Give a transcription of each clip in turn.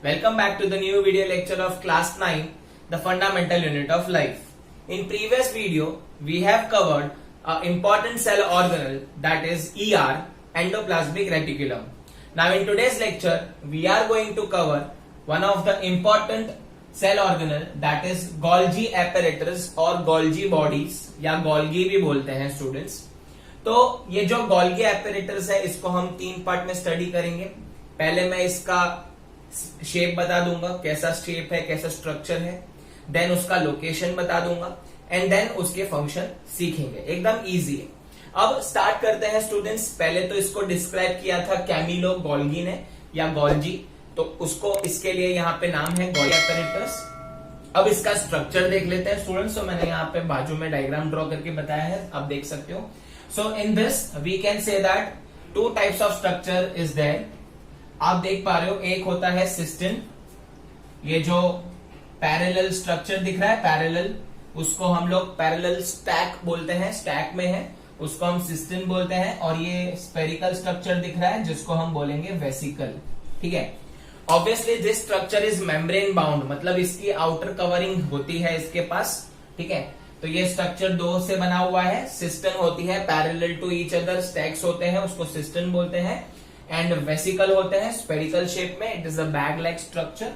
Welcome back to the new video lecture of class 9, the fundamental unit of life. In previous video, we have covered an important cell organelle that is ER, endoplasmic reticulum. Now in today's lecture, we are going to cover one of the important cell organelle that is Golgi apparatus or Golgi bodies या Golgi भी बोलते हैं students. तो ये जो Golgi apparatus है इसको हम तीन पार्ट में स्टडी करेंगे. पहले मैं इसका शेप बता दूंगा, कैसा शेप है, कैसा स्ट्रक्चर है, देन उसका लोकेशन बता दूंगा एंड देन उसके फंक्शन सीखेंगे. एकदम इजी है. अब स्टार्ट करते हैं स्टूडेंट्स. पहले तो इसको डिस्क्राइब किया था कैमिलो गोल्गी ने या गोल्जी, तो उसको इसके लिए यहाँ पे नाम है गोल्गी apparatus. अब इसका स्ट्रक्चर देख लेते हैं स्टूडेंट्स. तो मैंने यहाँ पे बाजू में डायग्राम ड्रॉ करके बताया है, आप देख सकते हो. So in this we can say that two types of structure is there. आप देख पा रहे हो, एक होता है सिस्टन. ये जो पैरेलल स्ट्रक्चर दिख रहा है, पैरेलल, उसको हम लोग पैरेलल स्टैक बोलते हैं, स्टैक में है, उसको हम सिस्टन बोलते हैं. और ये स्पेरिकल स्ट्रक्चर दिख रहा है जिसको हम बोलेंगे वेसिकल. ठीक है. Obviously this structure is membrane bound, मतलब इसकी आउटर कवरिंग होती है इसके पास. ठीक है. तो ये स्ट्रक्चर दो से बना हुआ है. सिस्टन होती है parallel to each other, stacks होते हैं, उसको सिस्टन बोलते हैं. एंड वेसिकल होते हैं स्पेरिकल शेप में. It is a bag like structure.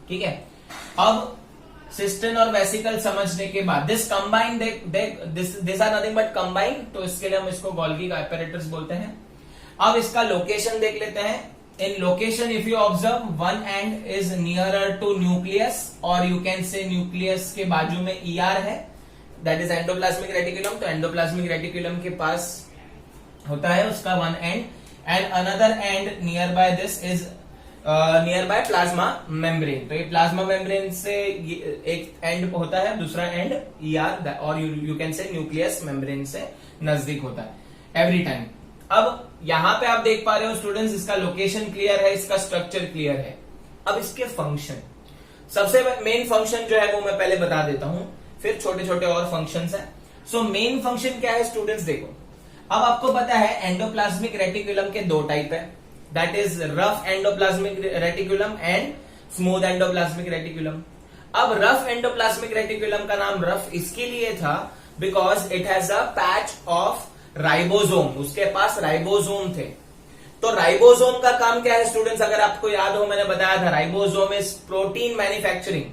ठीक है. अब सिस्टन और वेसिकल समझने के बाद this combine this are nothing but combine, तो इसके लिए हम इसको गोल्गी का apparatus बोलते हैं. अब इसका लोकेशन देख लेते हैं. In location if you observe, one end is nearer to nucleus, और यू कैन से न्यूक्लियस के बाजू में ER है, दैट इज एंडोप्लाज्मिक रेटिकुलम. तो एंडोप्लाज्मिक रेटिकुलम के पास होता है उसका one end, end another end near by this is near by plasma membrane. तो ये प्लाज्मा मेम्ब्रेन से एक एंड होता है, दूसरा एंड ER, और you can say nucleus membrane से नजदीक होता है एवरी टाइम. अब यहां पे आप देख पा रहे हो स्टूडेंट्स, इसका लोकेशन क्लियर है, इसका स्ट्रक्चर क्लियर है. अब इसके फंक्शन, सबसे मेन फंक्शन जो है वो मैं पहले बता देता हूं, फिर छोटे छोटे और फंक्शंस हैं. सो मेन फंक्शन क्या है स्टूडेंट्स, देखो. अब आपको पता है एंडोप्लाज्मिक रेटिकुलम के दो टाइप है, that is rough endoplasmic reticulum and smooth endoplasmic reticulum. अब रफ एंडोप्लाज्मिक रेटिकुलम का नाम रफ इसके लिए था because it has a patch of ribosome. उसके पास राइबोसोम थे. तो राइबोसोम का काम क्या है स्टूडेंट्स, अगर आपको याद हो मैंने बताया था ribosome is protein manufacturing.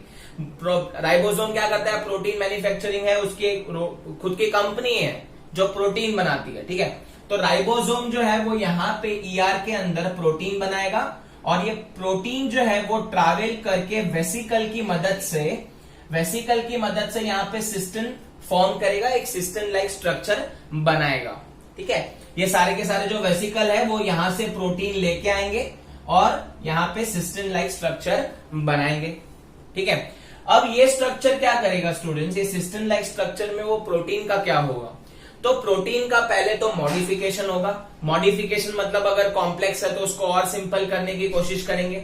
Ribosome क्या करता है, प्रोटीन मैन्युफैक्चरिंग है, उसकी खुद की कंपनी है जो प्रोटीन बनाती है. ठीक है. तो राइबोसोम जो है वो यहाँ पे ER के अंदर प्रोटीन बनाएगा, और ये प्रोटीन जो है वो ट्रैवल करके वेसिकल की मदद से यहाँ पे सिस्टन फॉर्म करेगा, एक सिस्टन लाइक स्ट्रक्चर बनाएगा. ठीक है. ये सारे के सारे जो वेसिकल है वो यहां से प्रोटीन लेके आएंगे और यहाँ पे सिस्टन लाइक स्ट्रक्चर बनाएंगे. ठीक है. अब ये स्ट्रक्चर क्या करेगा स्टूडेंट्स, ये सिस्टन लाइक स्ट्रक्चर में वो प्रोटीन का क्या होगा, तो प्रोटीन का पहले तो मॉडिफिकेशन होगा. मॉडिफिकेशन मतलब अगर कॉम्प्लेक्स है तो उसको और सिंपल करने की कोशिश करेंगे.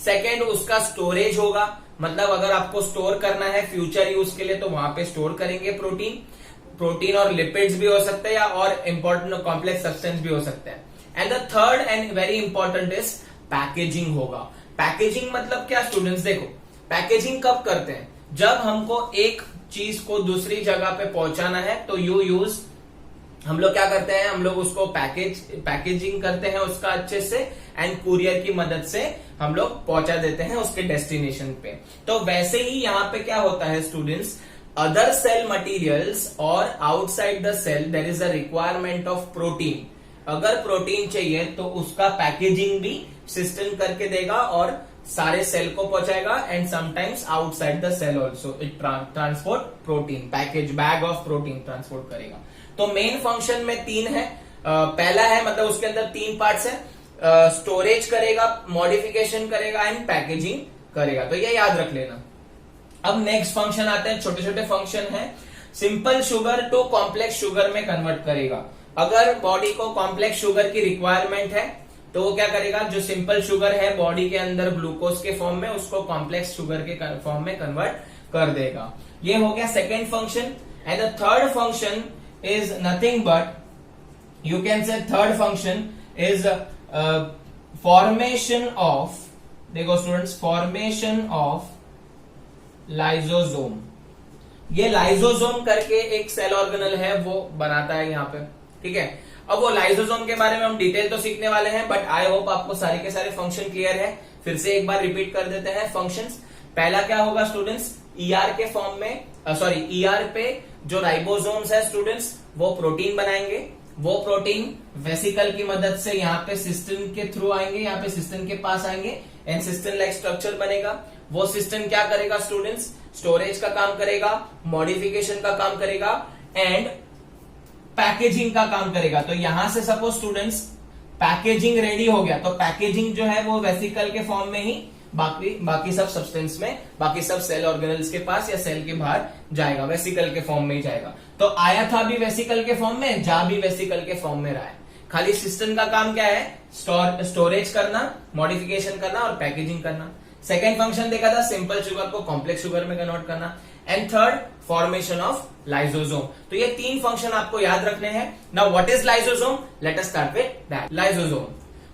सेकेंड, उसका स्टोरेज होगा, मतलब अगर आपको स्टोर करना है फ्यूचर यूज के लिए तो वहां पे स्टोर करेंगे प्रोटीन और लिपिड्स भी हो सकते हैं, या और इंपॉर्टेंट कॉम्प्लेक्स सब्सटेंस भी हो सकते हैं. And the third and very important is packaging होगा. पैकेजिंग मतलब क्या स्टूडेंट्स, देखो पैकेजिंग कब करते हैं, जब हमको एक चीज को दूसरी जगह पे पहुंचाना है तो हम लोग क्या करते हैं, हम लोग उसको पैकेजिंग करते हैं उसका अच्छे से, एंड कुरियर की मदद से हम लोग पहुंचा देते हैं उसके डेस्टिनेशन पे. तो वैसे ही यहाँ पे क्या होता है स्टूडेंट्स, अदर सेल मटेरियल्स और outside the cell there is a requirement of protein. अगर प्रोटीन चाहिए तो उसका पैकेजिंग भी सिस्टम करके देगा और सारे सेल को पहुंचाएगा, and sometimes outside the cell also it transport protein, package bag of protein transport करेगा. तो मेन फंक्शन में तीन है. पहला है, मतलब उसके अंदर तीन पार्ट्स है, स्टोरेज करेगा, मॉडिफिकेशन करेगा एंड पैकेजिंग करेगा. तो ये याद रख लेना. अब नेक्स्ट फंक्शन आते हैं, छोटे छोटे फंक्शन है. Simple sugar to complex sugar में कन्वर्ट करेगा. अगर बॉडी को कॉम्प्लेक्स शुगर की रिक्वायरमेंट है तो वो क्या करेगा, जो सिंपल शुगर है बॉडी के अंदर ग्लूकोज के फॉर्म में, उसको कॉम्प्लेक्स शुगर के फॉर्म में कन्वर्ट कर देगा. ये हो गया second function. And the third function is nothing but, you can say third function is formation of देखो स्टूडेंट्स, फॉर्मेशन ऑफ लाइसोसोम, ये लाइसोसोम करके एक सेल ऑर्गेनल है वो बनाता है यहाँ पे, ठीक है। अब वो लाइसोसोम के बारे में हम डिटेल तो सीखने वाले हैं, बट आई होप आपको सारे के सारे फंक्शन क्लियर है। फिर से एक बार रिपीट कर देते हैं फंक्शंस। पहला क्या होगा स्टूडेंट्स, ईआर के फॉर्म में, सॉरी ईआर पे जो राइबोसोम्स है स्टूडेंट्स वो प्रोटीन बनाएंगे। वो प्रोटीन वेसिकल की मदद से यहाँ पे सिस्टम के थ्रू आएंगे, यहाँ पे सिस्टम के पास आएंगे एंड सिस्टम लाइक स्ट्रक्चर बनेगा। वो सिस्टम क्या करेगा स्टूडेंट्स, स्टोरेज का काम करेगा, मॉडिफिकेशन का काम करेगा एंड पैकेजिंग का काम करेगा। तो यहां से सपोज स्टूडेंट्स पैकेजिंग रेडी हो गया, तो पैकेजिंग जो है वो वेसिकल के फॉर्म में ही बाकी सब सब्सटेंस में, बाकी सब सेल ऑर्गेनल्स के पास या सेल के बाहर जाएगा, वेसिकल के फॉर्म में ही जाएगा। तो आया था भी वेसिकल के फॉर्म में, जा भी वेसिकल के फॉर्म में रहा है। खाली सिस्टम का काम क्या है, स्टोरेज करना, मॉडिफिकेशन करना और पैकेजिंग करना। सेकेंड फंक्शन देखा था सिंपल शुगर को कॉम्प्लेक्स शुगर में कन्वर्ट करना। And third, formation of lysosome. तो ये तीन फंक्शन आपको याद रखने हैं। Now what is lysosome, let us start with that. Lysosome,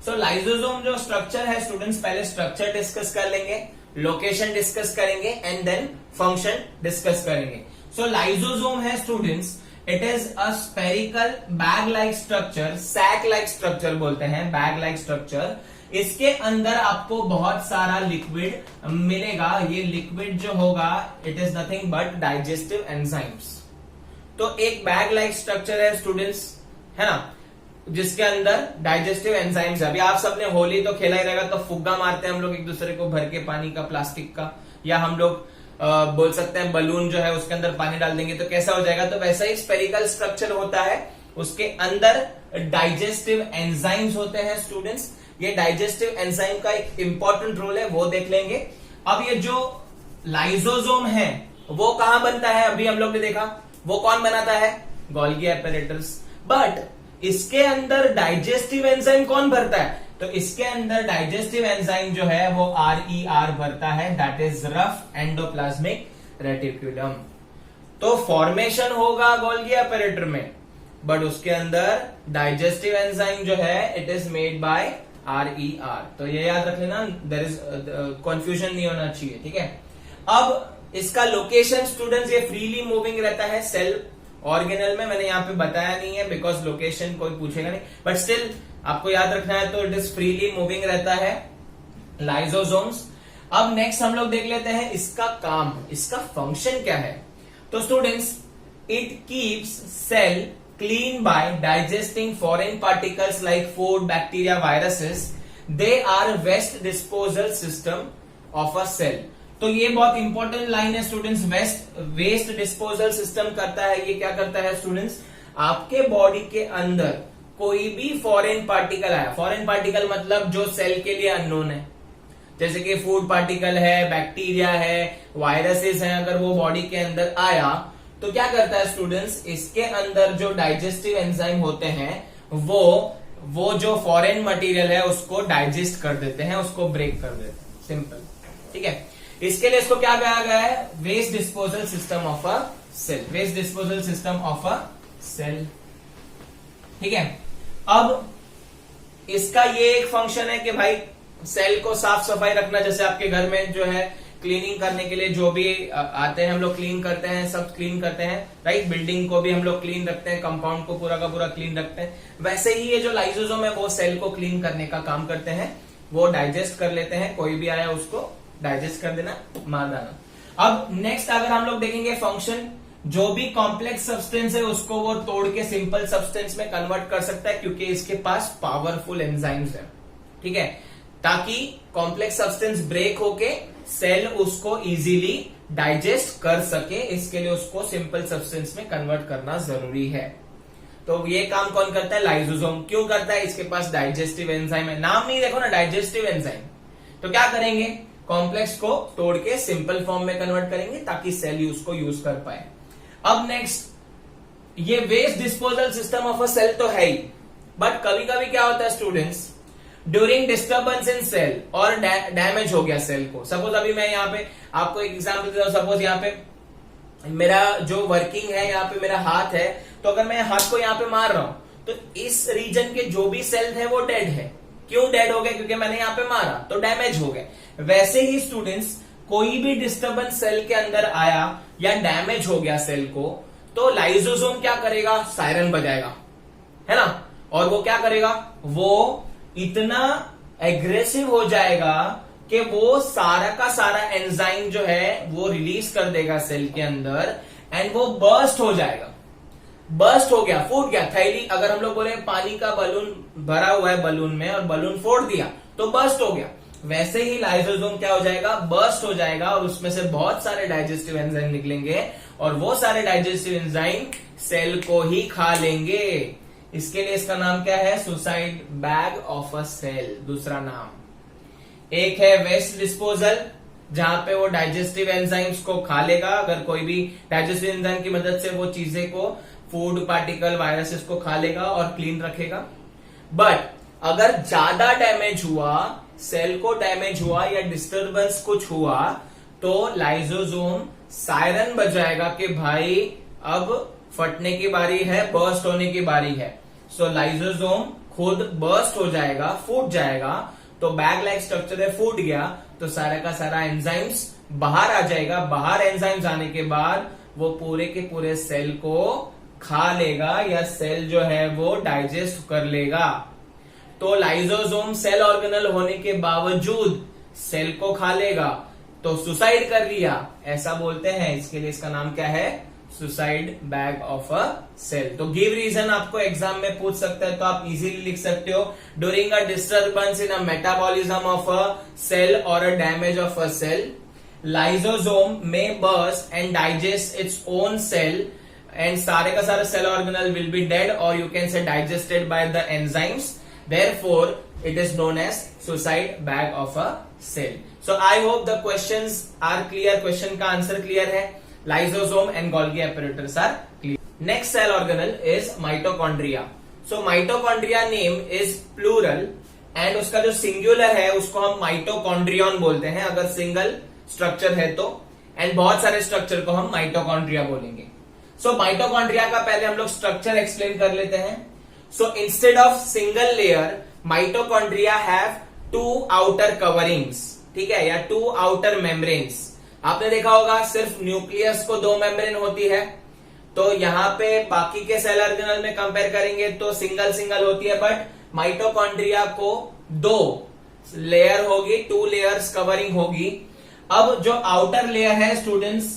so lysosome जो स्ट्रक्चर है स्टूडेंट्स, पहले स्ट्रक्चर डिस्कस कर लेंगे, लोकेशन डिस्कस करेंगे एंड देन फंक्शन डिस्कस करेंगे। सो लाइसोसोम है students, it is a spherical bag like structure, sac like structure बोलते हैं, बैग लाइक स्ट्रक्चर। इसके अंदर आपको बहुत सारा लिक्विड मिलेगा। ये लिक्विड जो होगा it is nothing but digestive enzymes. तो एक बैग लाइक स्ट्रक्चर है स्टूडेंट्स, है ना, जिसके अंदर डाइजेस्टिव एंजाइम्स है। अभी आप सबने होली तो खेला ही रहेगा, तो फुग्गा मारते हैं हम लोग एक दूसरे को भर के पानी का, प्लास्टिक का, या हम लोग बोल सकते हैं बलून जो है उसके अंदर पानी डाल देंगे तो कैसा हो जाएगा। तो वैसा ही स्पेरिकल स्ट्रक्चर होता है, उसके अंदर डाइजेस्टिव एंजाइम्स होते हैं स्टूडेंट्स। ये डाइजेस्टिव एंजाइम का एक इंपॉर्टेंट रोल है, वो देख लेंगे। अब ये जो लाइसोसोम है वो कहां बनता है, अभी हम लोग ने देखा, वो कौन बनाता है, गोल्गी एपेरेटस। बट इसके अंदर डाइजेस्टिव एंजाइम कौन भरता है, तो इसके अंदर डाइजेस्टिव एंजाइम जो है वो RER भरता है, that is rough endoplasmic reticulum. तो फॉर्मेशन होगा गोल्गी एपेरेटर में, बट उसके अंदर डाइजेस्टिव एंजाइम जो है it is made by RER। तो ये याद रख लेना, देयर इज कंफ्यूजन नहीं होना चाहिए, ठीक है। अब इसका लोकेशन स्टूडेंट्स, ये फ्रीली मूविंग रहता है सेल ऑर्गेनल में, मैंने यहाँ पे बताया नहीं है बिकॉज लोकेशन कोई पूछेगा नहीं, बट स्टिल आपको याद रखना है। तो इट इज फ्रीली मूविंग रहता है लाइसोसोम्स। अब नेक्स्ट हम लोग देख लेते हैं इसका काम, इसका फंक्शन क्या है। तो students, it keeps cell clean by digesting foreign particles like food, bacteria, viruses. They are waste disposal system of a cell. तो ये बहुत इंपॉर्टेंट लाइन है स्टूडेंट्स, वेस्ट डिस्पोजल सिस्टम करता है। ये क्या करता है स्टूडेंट्स, आपके बॉडी के अंदर कोई भी फॉरेन पार्टिकल आया, फॉरेन पार्टिकल मतलब जो सेल के लिए अननोन है, जैसे कि फूड पार्टिकल है, बैक्टीरिया है, वायरसेस हैं, अगर वो बॉडी के अंदर आया तो क्या करता है स्टूडेंट्स, इसके अंदर जो डाइजेस्टिव एंजाइम होते हैं वो जो फॉरेन मटेरियल है उसको डाइजेस्ट कर देते हैं, उसको ब्रेक कर देते हैं, सिंपल, ठीक है। इसके लिए इसको क्या कहा गया है, waste disposal system of a cell, waste disposal system of a cell, ठीक है। अब इसका ये एक फंक्शन है कि भाई सेल को साफ सफाई रखना, जैसे आपके घर में जो है क्लीनिंग करने के लिए जो भी आते हैं हम लोग क्लीन करते हैं, सब क्लीन करते हैं, राइट। बिल्डिंग को भी हम लोग क्लीन रखते हैं, कंपाउंड को पूरा का पूरा क्लीन रखते हैं। वैसे ही ये जो लाइसोसोम है वो सेल को क्लीन करने का काम करते हैं, वो डाइजेस्ट कर लेते हैं, कोई भी आया उसको डाइजेस्ट कर देना, मार देना। अब नेक्स्ट अगर हम लोग देखेंगे फंक्शन, जो भी कॉम्प्लेक्स सब्सटेंस है उसको वो तोड़ के सिंपल सब्सटेंस में कन्वर्ट कर सकता है, क्योंकि इसके पास पावरफुल एंजाइम्स है, ठीक है, ताकि कॉम्प्लेक्स सब्सटेंस ब्रेक होके सेल उसको इजीली डाइजेस्ट कर सके। इसके लिए उसको सिंपल सब्सटेंस में कन्वर्ट करना जरूरी है। तो ये काम कौन करता है, लाइसोसोम। क्यों करता है, इसके पास डाइजेस्टिव एंजाइम है, नाम नहीं देखो ना, डाइजेस्टिव एंजाइम। तो क्या करेंगे, कॉम्प्लेक्स को तोड़ के सिंपल फॉर्म में कन्वर्ट करेंगे ताकि सेल उसको यूज कर पाए। अब नेक्स्ट, ये waste disposal system of a cell तो है ही, बट कभी कभी क्या होता है students, during disturbance in cell और डैमेज हो गया सेल को। सपोज अभी मैं यहाँ पे आपको एक एग्जांपल देता हूं, सपोज यहाँ पे मेरा जो वर्किंग है, यहाँ पे मेरा हाथ है, तो अगर मैं हाथ को यहाँ पे मार रहा हूं तो इस रीजन के जो भी सेल है वो डेड है, क्यों डेड हो गए? क्योंकि मैंने यहाँ पे मारा तो डैमेज हो गए। वैसे ही स्टूडेंट्स, कोई भी डिस्टर्बेंस सेल के अंदर आया या डैमेज हो गया सेल को, तो लाइसोसोम क्या करेगा? सायरन बजाएगा, है ना। और वो क्या करेगा? वो इतना एग्रेसिव हो जाएगा कि वो सारा का सारा एंजाइम जो है वो रिलीज कर देगा सेल के अंदर, एंड वो बर्स्ट हो जाएगा। बर्स्ट हो गया, फूट गया। थैली, अगर हम लोग बोले पानी का बलून भरा हुआ है बलून में और बलून फोड़ दिया तो बर्स्ट हो गया, वैसे ही लाइसोसोम क्या हो जाएगा? बर्स्ट हो जाएगा, और उसमें से बहुत सारे डाइजेस्टिव एंजाइम निकलेंगे, और वो सारे डाइजेस्टिव एंजाइम सेल को ही खा लेंगे। इसके लिए इसका नाम क्या है? Suicide bag of a cell, दूसरा नाम। एक है वेस्ट डिस्पोजल, जहां पे वो डाइजेस्टिव एंजाइम्स को खा लेगा। अगर कोई भी डाइजेस्टिव एंजाइम की मदद से वो चीजें को, फूड पार्टिकल, वायरसेस को खा लेगा और क्लीन रखेगा। बट अगर ज्यादा डैमेज हुआ, सेल को डैमेज हुआ या डिस्टर्बेंस कुछ हुआ, तो लाइसोसोम सायरन बजाएगा कि भाई अब फटने की बारी है, बर्स्ट होने की बारी है। सो लाइसोसोम खुद बर्स्ट हो जाएगा, फूट जाएगा। तो बैग लाइक स्ट्रक्चर है, फूट गया तो सारा का सारा एंजाइम्स बाहर आ जाएगा। बाहर एंजाइम्स आने के बाद वो पूरे के पूरे सेल को खा लेगा, या सेल जो है वो डाइजेस्ट कर लेगा। तो लाइसोसोम सेल ऑर्गेनल होने के बावजूद सेल को खा लेगा, तो सुसाइड कर लिया ऐसा बोलते हैं। इसके लिए इसका नाम क्या है? Suicide bag of a cell. तो गिव रीजन आपको एग्जाम में पूछ सकता है, तो आप इजीली लिख सकते हो, during a disturbance in a metabolism of a cell और a damage of a cell, lysosome में burst and digest its own cell, and सारे का सारा cell organelle will be dead, और you can say digested by the enzymes. Therefore, it is known as suicide bag of a cell. So I hope the questions are clear. Question का answer clear है. Lysosome and Golgi apparatus are clear. Next cell organelle is mitochondria. So mitochondria name is plural and उसका जो singular है उसको हम mitochondrion बोलते हैं अगर single structure है तो, and बहुत सारे structure को हम mitochondria बोलेंगे. So mitochondria का पहले हम लोग structure explain कर लेते हैं. So instead of single layer, mitochondria have two outer coverings, ठीक है, या two outer membranes. आपने देखा होगा सिर्फ न्यूक्लियस को दो मेम्ब्रेन होती है, तो यहाँ पे बाकी के सेल ऑर्गेनल में कंपेयर करेंगे तो सिंगल सिंगल होती है, बट माइटोकॉन्ड्रिया को दो लेयर होगी, टू लेयर्स कवरिंग होगी. अब जो आउटर लेयर है स्टूडेंट्स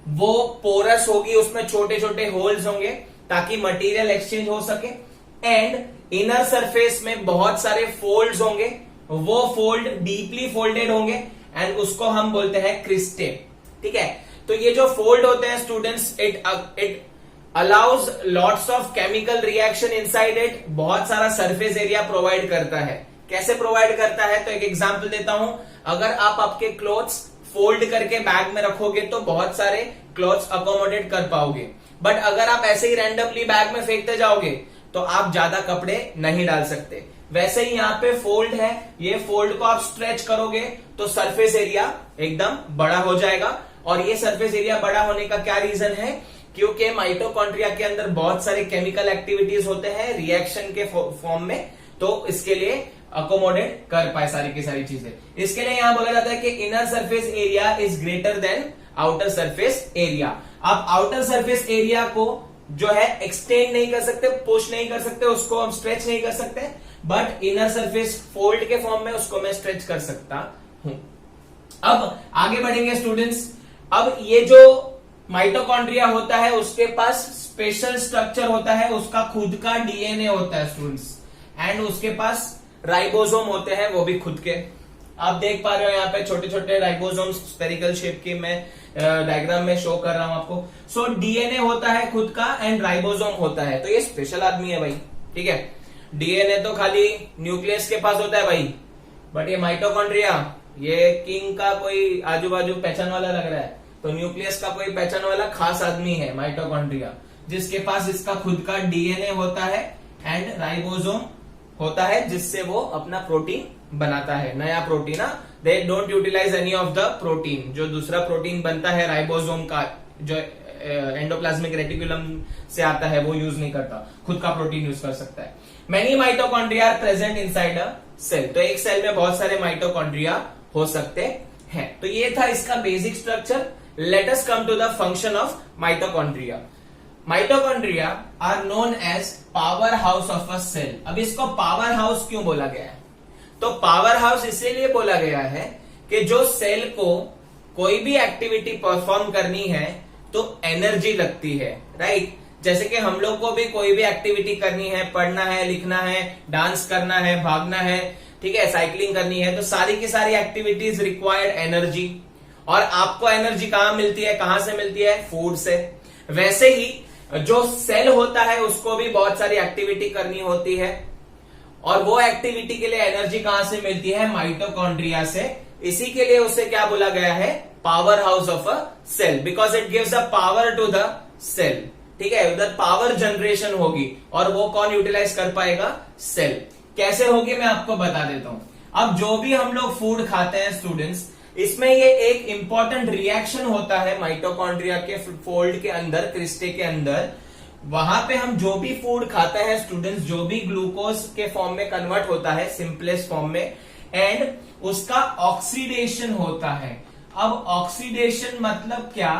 वो पोरस होगी, उसमें छोटे छोटे होल्स होंगे ताकि मटेरियल एक्सचेंज हो सके, एंड इनर सरफेस में बहुत सारे फोल्ड्स होंगे, वो फोल्ड डीपली फोल्डेड होंगे एंड उसको हम बोलते हैं क्रिस्टे. ठीक है, तो ये जो फोल्ड होते हैं students, it allows lots of chemical reaction inside it. बहुत सारा सरफेस एरिया प्रोवाइड करता है. कैसे प्रोवाइड करता है तो एक एग्जांपल देता हूं. अगर आप आपके क्लोथ्स फोल्ड करके बैग में रखोगे तो बहुत सारे क्लोथ्स अकोमोडेट कर पाओगे, बट अगर आप ऐसे ही रैंडमली बैग में फेंकते जाओगे तो आप ज्यादा कपड़े नहीं डाल सकते. वैसे ही यहाँ पे फोल्ड है, ये फोल्ड को आप स्ट्रेच करोगे तो सरफेस एरिया एकदम बड़ा हो जाएगा. और ये सरफेस एरिया बड़ा होने का क्या रीजन है? क्योंकि माइटोकॉन्ड्रिया के अंदर बहुत सारे केमिकल एक्टिविटीज होते हैं रिएक्शन के फॉर्म में, तो इसके लिए अकोमोडेट कर पाए सारी की सारी चीजें. इसके लिए यहां बोला जाता है कि inner surface area is greater than outer surface area. आप आउटर सरफेस एरिया को जो है एक्सटेंड नहीं कर सकते, पुश नहीं कर सकते, उसको हम स्ट्रेच नहीं कर सकते, बट इनर सरफेस फोल्ड के फॉर्म में उसको मैं स्ट्रेच कर सकता हूं. अब आगे बढ़ेंगे स्टूडेंट्स. अब ये जो माइटोकॉन्ड्रिया होता है उसके पास स्पेशल स्ट्रक्चर होता है, उसका खुद का डीएनए होता है स्टूडेंट्स, एंड उसके पास राइबोसोम होते हैं, वो भी खुद के. आप देख पा रहे हो यहाँ पे छोटे छोटे राइबोसोम स्पेरिकल शेप के मैं डायग्राम में शो कर रहा हूं आपको. सो डीएनए होता है खुद का एंड राइबोसोम होता है, तो ये स्पेशल आदमी है भाई. ठीक है, डीएनए तो खाली न्यूक्लियस के पास होता है भाई, बट ये माइटोकॉन्ड्रिया, ये किंग का कोई आजू बाजू पहचान वाला लग रहा है, तो न्यूक्लियस का कोई पहचान वाला खास आदमी है माइटोकॉन्ड्रिया, जिसके पास इसका खुद का डीएनए होता है एंड राइबोसोम होता है, जिससे वो अपना प्रोटीन बनाता है, नया protein. They don't utilise any of the protein. जो दूसरा प्रोटीन बनता है राइबोसोम का, जो एंडोप्लाज्मिक रेटिकुलम से आता है वो यूज नहीं करता, खुद का प्रोटीन यूज कर सकता है। Many mitochondria are present inside a cell, तो एक सेल में बहुत सारे माइटोकॉन्ड्रिया हो सकते हैं। तो ये था इसका basic structure. Let us come to the function of mitochondria. Mitochondria are known as power house of a cell. अब इसको पावर हाउस क्यों बोला गया है? तो पावर हाउस इसीलिए बोला गया है कि जो सेल को कोई भी एक्टिविटी परफॉर्म करनी है तो एनर्जी लगती है, राइट। जैसे कि हम लोग को भी कोई भी एक्टिविटी करनी है, पढ़ना है, लिखना है, डांस करना है, भागना है, ठीक है, साइकिलिंग करनी है, तो सारी की सारी एक्टिविटीज रिक्वायर्ड एनर्जी। और आपको एनर्जी कहां मिलती है, कहां से मिलती है? फूड से। वैसे ही जो सेल होता है उसको भी बहुत सारी एक्टिविटी करनी होती है, और वो एक्टिविटी के लिए एनर्जी कहां से मिलती है? माइटोकॉन्ड्रिया से। इसी के लिए उसे क्या बोला गया है? Power house of a cell, because it gives a power to the cell, ठीक है। उधर पावर जनरेशन होगी और वो कौन यूटिलाइज कर पाएगा? सेल। कैसे होगी मैं आपको बता देता हूं। अब जो भी हम लोग फूड खाते हैं स्टूडेंट्स, इसमें ये एक इंपॉर्टेंट रिएक्शन होता है माइटोकॉन्ड्रिया के फोल्ड के अंदर, क्रिस्टे के अंदर। वहां पे हम जो भी फूड खाते हैं स्टूडेंट्स, जो भी ग्लूकोज के फॉर्म में कन्वर्ट होता है सिंपलेस्ट फॉर्म में, एंड उसका ऑक्सीडेशन होता है। अब ऑक्सीडेशन मतलब क्या?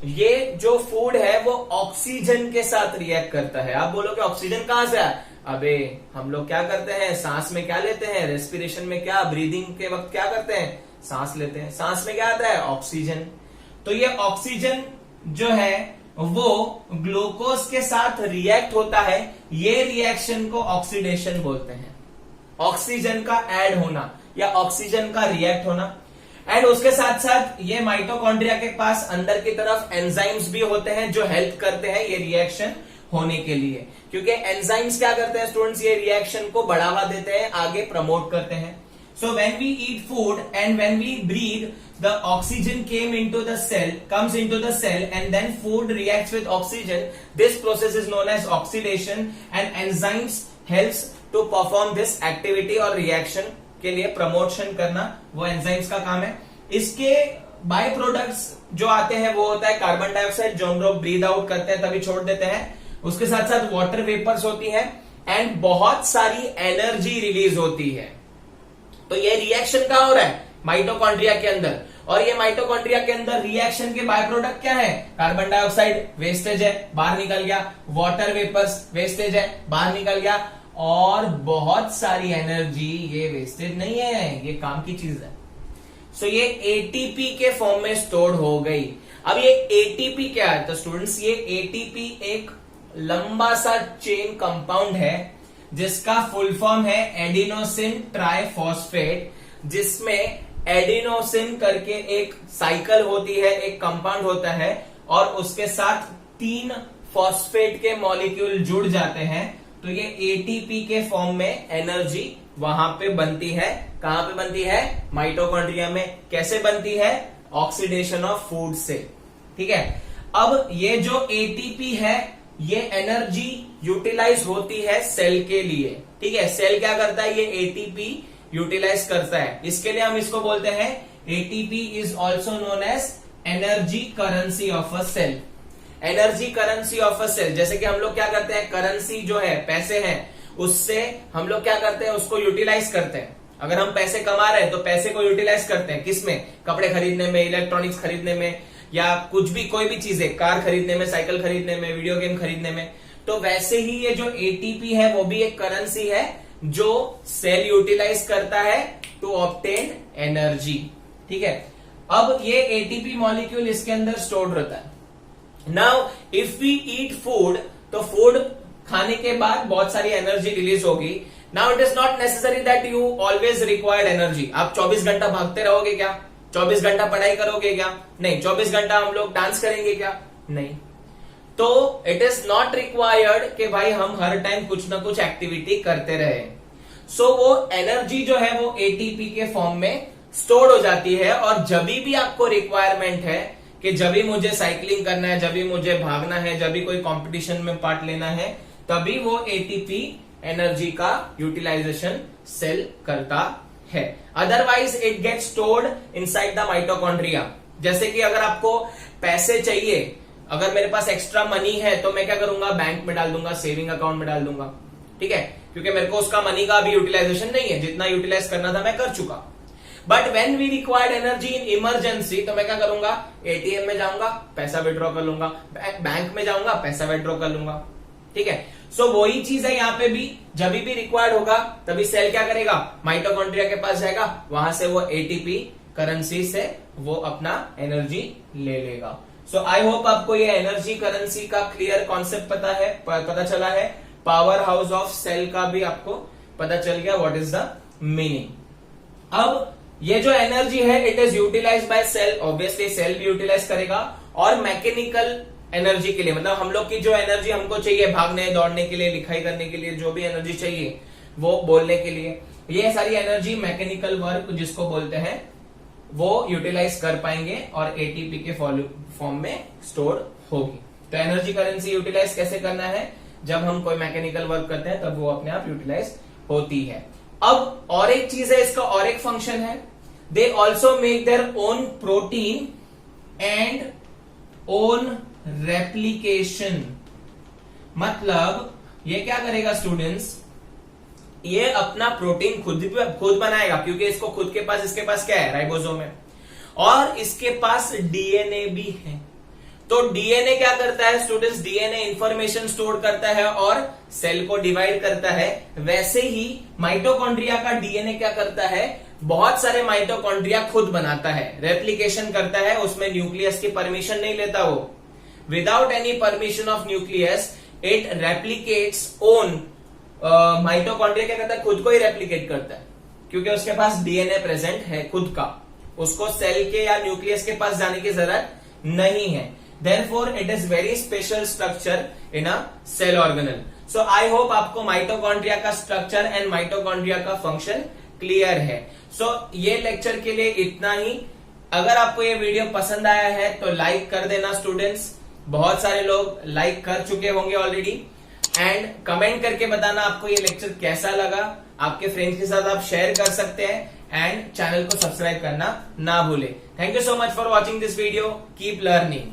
ये जो फूड है वो ऑक्सीजन के साथ रिएक्ट करता है। आप बोलोगे ऑक्सीजन कहां से आया? अबे हम लोग क्या करते हैं, सांस में क्या लेते हैं, रेस्पिरेशन में क्या, ब्रीदिंग के वक्त क्या करते हैं, सांस लेते हैं। सांस में क्या आता है? ऑक्सीजन। तो ये ऑक्सीजन जो है वो ग्लूकोज के साथ रिएक्ट होता है। ये रिएक्शन को ऑक्सीडेशन बोलते हैं। ऑक्सीजन का ऐड होना या ऑक्सीजन का रिएक्ट होना। एंड उसके साथ साथ ये माइटोकॉन्ड्रिया के पास अंदर की तरफ एंजाइम्स भी होते हैं जो हेल्प करते हैं ये रिएक्शन होने के लिए, क्योंकि एंजाइम्स क्या करते हैं स्टूडेंट्स? ये रिएक्शन को बढ़ावा देते हैं, आगे प्रमोट करते हैं। So when we eat food and when we breathe, the oxygen comes into the cell and then food reacts with oxygen. This process is known as oxidation and enzymes helps to perform this activity और reaction के लिए promotion करना वो enzymes का काम है। इसके by products जो आते हैं वो होता है कार्बन डाइऑक्साइड, जो हम लोग ब्रीद आउट करते हैं तभी छोड़ देते हैं। उसके साथ साथ वाटर वेपर्स होती है एंड बहुत सारी एनर्जी रिलीज होती है। तो ये रिएक्शन कहां हो रहा है? माइटोकॉन्ड्रिया के अंदर। और ये माइटोकॉन्ड्रिया के अंदर रिएक्शन के बाय प्रोडक्ट क्या है? कार्बन डाइऑक्साइड वेस्टेज है, बाहर निकल गया, वाटर वेपर्स वेस्टेज है, बाहर निकल गया, और बहुत सारी एनर्जी, ये वेस्टेज नहीं है, ये काम की चीज है। सो ये एटीपी के फॉर्म में स्टोर्ड हो गई। अब ये एटीपी क्या है? तो स्टूडेंट्स ये एटीपी एक लंबा सा चेन कंपाउंड है जिसका फुल फॉर्म है एडिनोसिन ट्राइफॉस्फेट, जिसमें एडिनोसिन करके एक साइकिल होती है, एक कंपाउंड होता है, और उसके साथ 3 फॉस्फेट के मॉलिक्यूल जुड़ जाते हैं। तो ये एटीपी के फॉर्म में एनर्जी वहां पे बनती है। कहां पे बनती है? माइटोकॉन्ड्रिया में। कैसे बनती है? ऑक्सीडेशन ऑफ फूड से, ठीक है। अब ये जो एटीपी है ये एनर्जी यूटिलाइज होती है सेल के लिए, ठीक है। सेल क्या करता है? ये एटीपी यूटिलाइज करता है। इसके लिए हम इसको बोलते हैं ATP is also known as energy currency of a cell. Energy currency of a cell, जैसे कि हम लोग क्या करते हैं, करेंसी जो है, पैसे हैं, उससे हम लोग क्या करते हैं, उसको यूटिलाइज करते हैं। अगर हम पैसे कमा रहे हैं तो पैसे को यूटिलाइज करते हैं किसमें? कपड़े खरीदने में, इलेक्ट्रॉनिक्स खरीदने में, या कुछ भी, कोई भी चीजें, कार खरीदने में, साइकिल खरीदने में, वीडियो गेम खरीदने में। तो वैसे ही ये जो एटीपी है वो भी एक करेंसी है जो सेल यूटिलाइज करता है टू ऑब्टेन एनर्जी, ठीक है। अब ये एटीपी मॉलिक्यूल इसके अंदर स्टोर्ड रहता है। Now if we eat food, तो फूड खाने के बाद बहुत सारी एनर्जी रिलीज होगी। Now it is not necessary that you always required energy. आप 24 घंटा भागते रहोगे क्या? 24 घंटा पढ़ाई करोगे क्या? नहीं। 24 घंटा हम लोग डांस करेंगे क्या? नहीं। तो इट इज नॉट रिक्वायर्ड कि भाई हम हर टाइम कुछ ना कुछ एक्टिविटी करते रहे। सो वो एनर्जी जो है वो एटीपी के फॉर्म में स्टोर हो जाती है, और जब भी आपको रिक्वायरमेंट है कि जब भी मुझे साइकिलिंग करना है, जब भी मुझे भागना है, जब भी कोई कंपटीशन में पार्ट लेना है, तभी वो एटीपी एनर्जी का यूटिलाइजेशन सेल करता है। Otherwise it get stored inside the mitochondria. जैसे कि अगर आपको पैसे चाहिए, अगर मेरे पास एक्स्ट्रा मनी है तो मैं क्या करूंगा, बैंक में डाल दूंगा, सेविंग अकाउंट में डाल दूंगा, ठीक है, क्योंकि मेरे को उसका मनी का अभी यूटिलाइजेशन नहीं है, जितना यूटिलाइज करना था मैं कर चुका। But when we required energy in emergency, तो मैं क्या करूंगा, एटीएम में जाऊंगा, पैसा विड्रॉ कर लूंगा, बैंक में जाऊंगा, पैसा विड्रॉ कर लूंगा, ठीक है। सो वही चीज है यहाँ पे भी, जब भी रिक्वायर्ड होगा तभी सेल क्या करेगा, माइटोकॉन्ड्रिया के पास जाएगा, वहां से वो एटीपी करेंसी से वो अपना एनर्जी ले लेगा। सो आई होप आपको ये एनर्जी करेंसी का क्लियर कॉन्सेप्ट पता चला है। पावर हाउस ऑफ सेल का भी आपको पता चल गया व्हाट इज द मीनिंग। अब ये जो एनर्जी है it is utilise by cell, obviously cell भी यूटिलाइज करेगा, और मैकेनिकल एनर्जी के लिए, मतलब हम लोग की जो एनर्जी हमको चाहिए भागने दौड़ने के लिए, लिखाई करने के लिए, जो भी एनर्जी चाहिए वो बोलने के लिए, ये सारी एनर्जी मैकेनिकल वर्क जिसको बोलते हैं वो यूटिलाइज कर पाएंगे और एटीपी के फॉर्म में स्टोर होगी। तो एनर्जी करेंसी यूटिलाइज कैसे करना है, जब हम कोई मैकेनिकल वर्क करते हैं तब वो अपने आप यूटिलाइज होती है। अब और एक चीज है, इसका और एक फंक्शन है, they also make their own protein and own replication. मतलब ये क्या करेगा स्टूडेंट्स, ये अपना प्रोटीन खुद बनाएगा, क्योंकि इसको खुद के पास, इसके पास क्या है, राइबोसोम है, और इसके पास डीएनए भी है। तो डीएनए क्या करता है स्टूडेंट्स, डीएनए इंफॉर्मेशन स्टोर करता है और सेल को डिवाइड करता है। वैसे ही माइटोकॉन्ड्रिया का डीएनए क्या करता है, बहुत सारे माइटोकॉन्ड्रिया खुद बनाता है, रेप्लिकेशन करता है, उसमें न्यूक्लियस की परमिशन नहीं लेता वो। Without any permission of nucleus it replicates own. Mitochondria क्या करता है, खुद को ही रेप्लिकेट करता है, क्योंकि उसके पास डीएनए प्रेजेंट है खुद का, उसको सेल के या न्यूक्लियस के पास जाने की जरूरत नहीं है। Therefore, it is very special structure in a cell organelle. So I hope आपको माइटोकॉन्ड्रिया का स्ट्रक्चर एंड माइटोकॉन्ड्रिया का फंक्शन क्लियर है। So ये लेक्चर के लिए इतना ही। अगर आपको ये वीडियो पसंद आया है तो लाइक कर देना स्टूडेंट्स, बहुत सारे लोग लाइक कर चुके होंगे ऑलरेडी, एंड कमेंट करके बताना आपको ये लेक्चर कैसा लगा। आपके फ्रेंड्स के साथ आप शेयर कर सकते हैं, एंड चैनल को सब्सक्राइब करना ना भूले। Thank you so much for watching this video, keep learning.